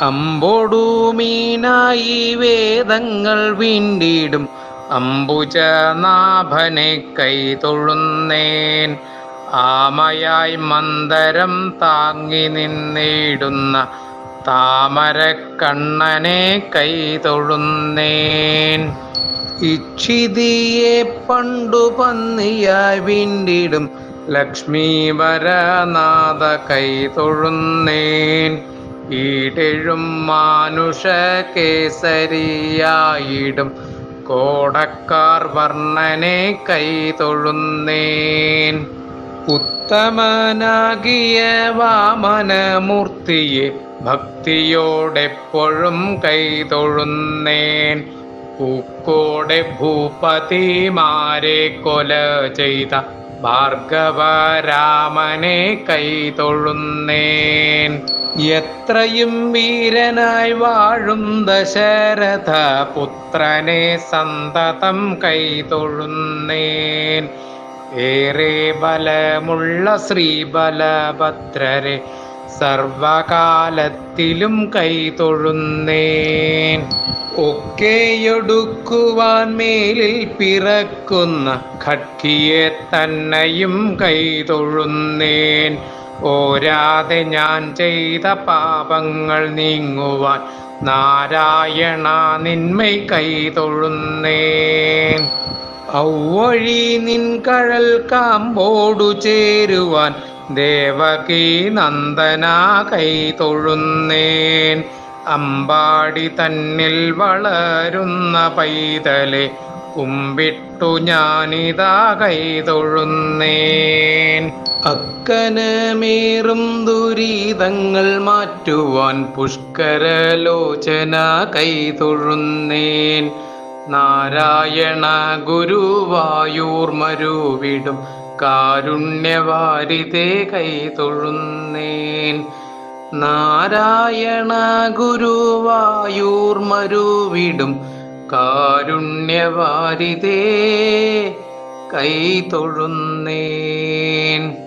അമ്പൊടുമീനായി വേദങ്ങൾ വീണ്ടിടും അംബുജനാഭനെ കൈതൊഴുന്നേൻ. ആമയായി മന്ദരം താങ്ങി നിന്നിടുന്ന താമരക്കണ്ണനെ കൈതൊഴുന്നേൻ. ഇക്ഷിതിയെ പണ്ടു പന്നിയായി വീണ്ടിടും ലക്ഷ്മീവരനാഥ കൈതൊഴുന്നേൻ. ഈടെഴും മാനുഷ കേസരിയായിടും കോടക്കാർ വർണ്ണനെ കൈതൊഴുന്നേൻ. ഉത്തമനാകിയ വാമനമൂർത്തിയെ ഭക്തിയോടെപ്പോഴും കൈതൊഴുന്നേൻ. പൂക്കോടെ ഭൂപതിമാരെ കൊല ചെയ്ത ഭാർഗവരാമനെ കൈതൊഴുന്നേൻ. എത്രയും വീരനായി വാഴും ദശരഥ പുത്രനെ സന്തതം കൈതൊഴുന്നേൻ. ഏറെ ബലമുള്ള ശ്രീബലഭദ്രരെ സർവകാലത്തിലും കൈതൊഴുന്നേൻ. ഒക്കെയൊടുക്കുവാൻ മേലിൽ പിറക്കുന്ന ഖഡ്ഗിയെ തന്നെയും കൈതൊഴുന്നേൻ. ഓരാതെ ഞാൻ ചെയ്ത പാപങ്ങൾ നീങ്ങുവാൻ നാരായണ നിന്മൈ കൈതൊഴുന്നേൻ. ഔവഴി നിൻ കഴൽ കാമ്പോടു ചേരുവാൻ ദേവകീ നന്ദന കൈതൊഴുന്നേൻ. അമ്പാടി തന്നിൽ വളരുന്ന പൈതലെ കുമ്പിട്ടു ഞാനിതാ കൈതൊഴുന്നേൻ. അക്കനമേറും ദുരിതങ്ങൾ മാറ്റുവാൻ പുഷ്കരലോചന കൈതൊഴുന്നേൻ. നാരായണ ഗുരുവായൂർ മരുവിടും കാരുണ്യവാരിതേ കൈതൊഴുന്നേൻ. നാരായണ ഗുരുവായൂർ മരുവിടും കാരുണ്യവാരിതേ കൈതൊഴുന്നേൻ.